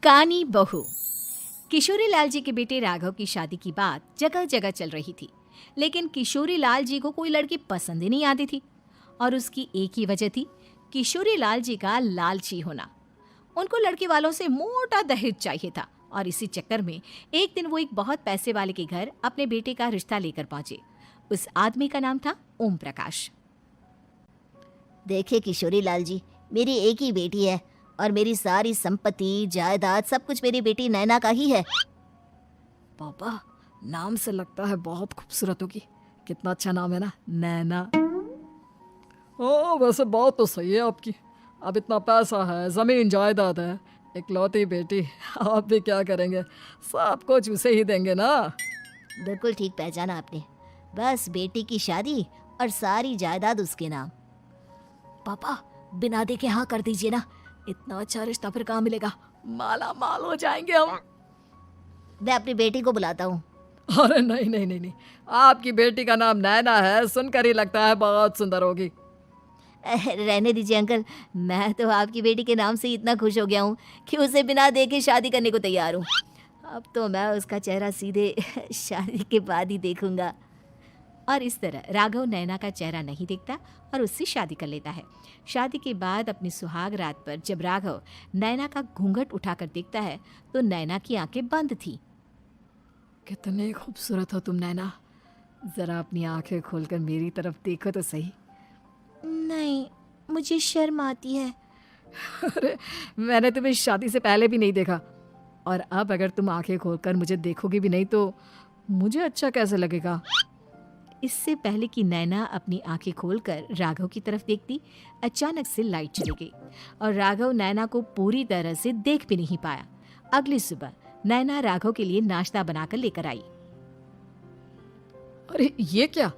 कानी बहू। किशोरी लाल जी के बेटे राघव की शादी की बात जगह जगह चल रही थी, लेकिन किशोरी लाल जी को कोई लड़की पसंद ही नहीं आती थी। और उसकी एक ही वजह थी, किशोरी लाल जी का लालची होना। उनको लड़के वालों से मोटा दहेज चाहिए था और इसी चक्कर में एक दिन वो एक बहुत पैसे वाले के घर अपने बेटे का रिश्ता लेकर पहुंचे। उस आदमी का नाम था ओम प्रकाश। देखिए किशोरी लाल जी, मेरी एक ही बेटी है और मेरी सारी संपत्ति जायदाद सब कुछ मेरी बेटी नैना का ही है। पापा, नाम से लगता है बहुत खूबसूरत होगी। कितना अच्छा नाम है ना, नैना। वैसे बात तो सही है आपकी। अब इतना पैसा है, जमीन जायदाद है, इकलौती बेटी, आप भी क्या करेंगे? सब कुछ उसे ही देंगे ना। बिल्कुल ठीक पहचाना आपने। बस बेटी की शादी और सारी जायदाद उसके नाम। पापा, बिना देखे हाँ कर दीजिए ना। इतना अच्छा रिश्ता फिर कहाँ मिलेगा? माला माल हो जाएंगे हम। मैं अपनी बेटी को बुलाता हूँ। अरे नहीं नहीं नहीं नहीं, आपकी बेटी का नाम नैना है, सुनकर ही लगता है बहुत सुंदर होगी। रहने दीजिए अंकल, मैं तो आपकी बेटी के नाम से ही इतना खुश हो गया हूँ कि उसे बिना देखे शादी करने को तैयार हूँ। अब तो मैं उसका चेहरा सीधे शादी के बाद ही देखूंगा। और इस तरह राघव नैना का चेहरा नहीं देखता और उससे शादी कर लेता है। शादी के बाद अपनी सुहाग रात पर जब राघव नैना का घूंघट उठाकर देखता है तो नैना की आंखें बंद थी। कितने खूबसूरत हो तुम नैना, जरा अपनी आंखें खोलकर मेरी तरफ देखो तो सही। नहीं, मुझे शर्म आती है। अरे, मैंने तुम्हें शादी से पहले भी नहीं देखा, और अब अगर तुम आंखें खोलकर मुझे देखोगी भी नहीं तो मुझे अच्छा कैसे लगेगा? इससे पहले कि नैना अपनी आंखें खोलकर राघव की तरफ देखती, अचानक से लाइट चली गई और राघव नैना को पूरी तरह से देख भी नहीं पाया। अगली सुबह नैना राघव के लिए नाश्ता बनाकर लेकर आई। अरे ये क्या,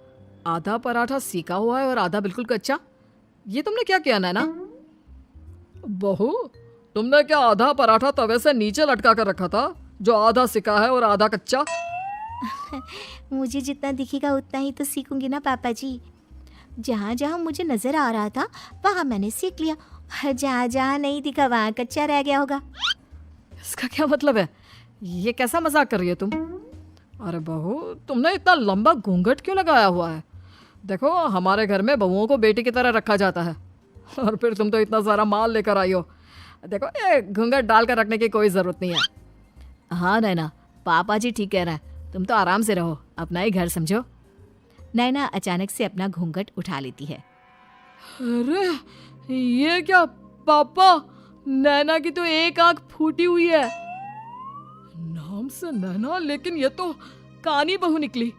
आधा पराठा सेका हुआ है और आधा बिल्कुल कच्चा। ये तुमने क्या किया नैना? बहू, तुमने क्या आधा पराठा तवे से नीचे लटका कर रखा था, जो आधा सेका है और आधा कच्चा? मुझे जितना दिखेगा उतना ही तो सीखूंगी ना पापा जी। जहाँ जहाँ मुझे नजर आ रहा था वहाँ मैंने सीख लिया, जहाँ जहाँ नहीं दिखा वहाँ कच्चा रह गया होगा। इसका क्या मतलब है? ये कैसा मजाक कर रही है तुम? अरे बहू, तुमने इतना लंबा घूंघट क्यों लगाया हुआ है? देखो, हमारे घर में बहुओं को बेटी की तरह रखा जाता है, और फिर तुम तो इतना सारा माल लेकर आई हो। देखो, ये घूंघट डालकर रखने की कोई ज़रूरत नहीं है। हाँ नैना, पापा जी ठीक कह रहे हैं, तुम तो आराम से रहो, अपना ही घर समझो। नैना अचानक से अपना घूंघट उठा लेती है। अरे ये क्या पापा, नैना की तो एक आंख फूटी हुई है। नाम से नैना, लेकिन ये तो कानी बहू निकली।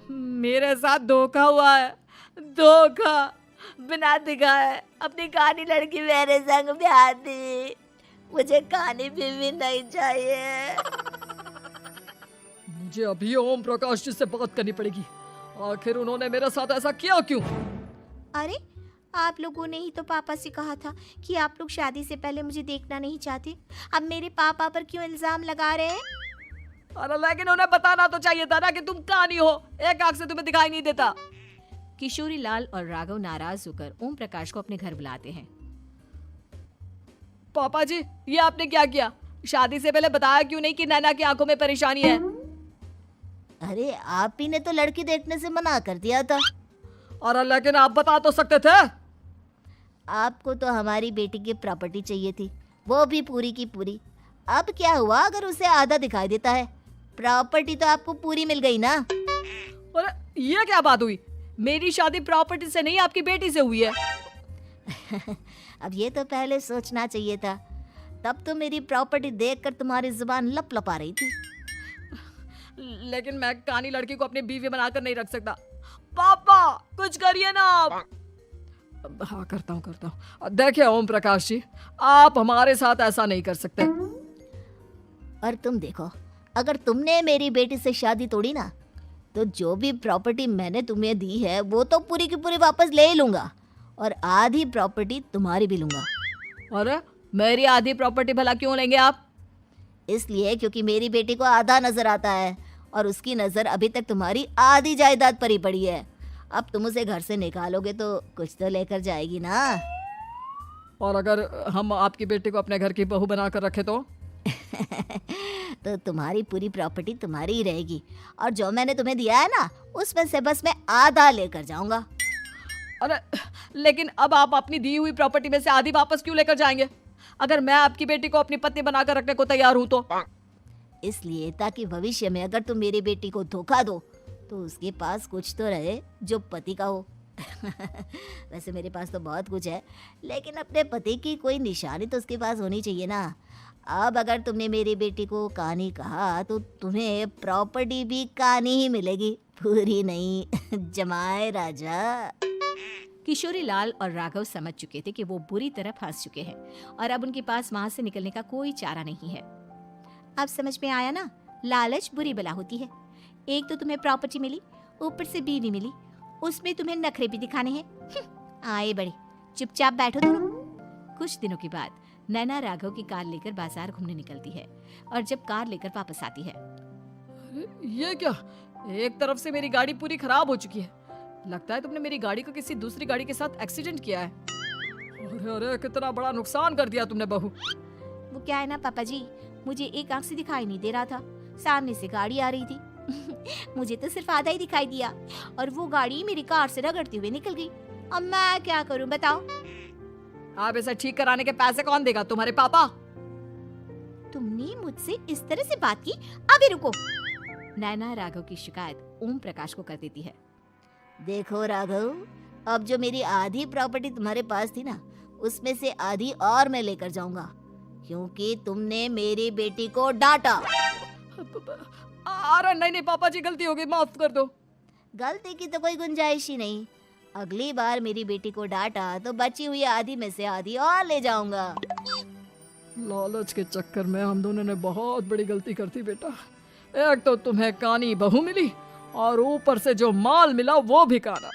मेरे साथ धोखा हुआ है, धोखा। बिना दिखाए अपनी कानी लड़की मेरे संग ब्याह दी। मुझे कानी बीवी नहीं चाहिए। मुझे अभी ओम प्रकाश जी से बात करनी पड़ेगी। आखिर उन्होंने मेरे साथ ऐसा किया क्यों? अरे, आप लोगों ने ही तो पापा से कहा था कि आप लोग शादी से पहले मुझे देखना नहीं चाहते। अब मेरे पापा पर क्यों इल्जाम लगा रहे हैं? अरे लेकिन उन्हें बताना तो चाहिए था ना कि तुम कानी हो, एक आंख से तुम्हें दिखाई नहीं देता। किशोरी लाल और राघव नाराज होकर ओम प्रकाश को अपने घर बुलाते हैं। पापा जी, ये आपने क्या किया? शादी से पहले बताया क्यों नहीं कि नैना की आंखों में परेशानी है? अरे, आप ही ने तो लड़की देखने से मना कर दिया था। और लेकिन आप बता तो सकते थे। आपको तो हमारी बेटी की प्रॉपर्टी चाहिए थी, वो भी पूरी की पूरी। अब क्या हुआ अगर उसे आधा दिखाई देता है? प्रॉपर्टी तो आपको पूरी मिल गई ना। अरे ये क्या बात हुई? मेरी शादी प्रॉपर्टी से नहीं, आपकी बेटी से हुई है। अब ये तो पहले सोचना चाहिए था। तब तो मेरी प्रॉपर्टी देखकर तुम्हारी जुबान लप लपा रही थी। लेकिन मैं कानी लड़की को अपनी बीवी बनाकर नहीं रख सकता। पापा, कुछ करिए ना आप। हाँ, करता हूँ। देखिए ओम प्रकाश जी, आप हमारे साथ ऐसा नहीं कर सकते। और तुम देखो, अगर तुमने मेरी बेटी से शादी तोड़ी ना, तो जो भी प्रॉपर्टी मैंने तुम्हें दी है वो तो पूरी की पूरी वापस ले ही लूंगा, और आधी प्रॉपर्टी तुम्हारी भी लूंगा। अरे, मेरी आधी प्रॉपर्टी भला क्यों लेंगे आप? इसलिए क्योंकि मेरी बेटी को आधा नजर आता है और उसकी नजर अभी तक तुम्हारी आधी जायदाद पर ही पड़ी है। अब तुम उसे घर से निकालोगे तो कुछ तो लेकर जाएगी ना। और अगर हम आपकी बेटी को अपने घर की बहू बनाकर रखे तो? तो तुम्हारी पूरी प्रॉपर्टी तुम्हारी ही रहेगी, और जो मैंने तुम्हें दिया है ना उसमें से बस मैं आधा लेकर जाऊंगा। अरे लेकिन अब आप अपनी दी हुई प्रॉपर्टी में से आधी वापस क्यों लेकर जाएंगे? अगर मैं आपकी बेटी को अपनी पत्नी बनाकर रखने को तैयार हूं तो। इसलिए ताकि भविष्य में अगर तुम मेरी बेटी को धोखा दो तो उसके पास कुछ तो रहे जो पति का हो। वैसे मेरे पास तो बहुत कुछ है, लेकिन अपने पति की कोई निशानी तो उसके पास होनी चाहिए ना। अब अगर तुमने मेरी बेटी को कहानी कहा तो तुम्हें प्रॉपर्टी भी कहानी ही मिलेगी, पूरी नहीं। जमाए राजा। किशोरी लाल और राघव समझ चुके थे कि वो बुरी तरह फंस चुके हैं और अब उनके पास वहां से निकलने का कोई चारा नहीं है। अब समझ में आया ना, लालच बुरी बला होती है। एक तो तुम्हें प्रॉपर्टी मिली, ऊपर से बीवी मिली, उसमें तुम्हें नखरे भी दिखाने हैं। आए बड़े, चुपचाप बैठो दोनों। कुछ दिनों के बाद नैना राघव की कार लेकर बाजार घूमने निकलती है और जब कार लेकर वापस आती है, ये क्या, एक तरफ से मेरी गाड़ी पूरी खराब हो चुकी है। लगता है तुमने मेरी गाड़ी को किसी दूसरी गाड़ी के साथ एक्सीडेंट किया है। अरे अरे कितना बड़ा नुकसान कर दिया तुमने बहू। वो क्या है ना पापा जी, मुझे एक आंख से दिखाई नहीं दे रहा था, सामने से गाड़ी आ रही थी। मुझे तो सिर्फ आधा ही दिखाई दिया और वो गाड़ी मेरी कार से रगड़ते हुए निकल गई। अब मैं क्या करूं बताओ? आप इसे ठीक कराने के पैसे कौन देगा? तुम्हारे पापा। तुमने मुझसे इस तरह से बात की? अभी रुको। नैना राघव की शिकायत ओम प्रकाश को कर देती है। देखो राघव, अब जो मेरी आधी प्रॉपर्टी तुम्हारे पास थी ना उसमें से आधी और मैं लेकर जाऊंगा, क्योंकि तुमने मेरी बेटी को डांटा। अरे नहीं नहीं पापा जी, गलती हो गई, माफ कर दो। गलती की तो कोई गुंजाइश ही नहीं। अगली बार मेरी बेटी को डांटा तो बची हुई आधी में से आधी और ले जाऊंगा। लालच के चक्कर में हम दोनों ने बहुत बड़ी गलती कर दी बेटा। एक तो तुम्हें कानी बहू मिली और ऊपर से जो माल मिला वो भी काना।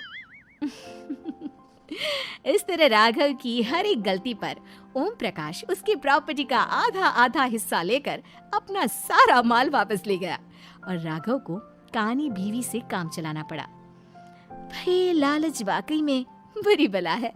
इस तरह राघव की हर एक गलती पर ओम प्रकाश उसकी प्रॉपर्टी का आधा आधा हिस्सा लेकर अपना सारा माल वापस ले गया और राघव को कानी बीवी से काम चलाना पड़ा। भाई लालच वाकई में बुरी बला है।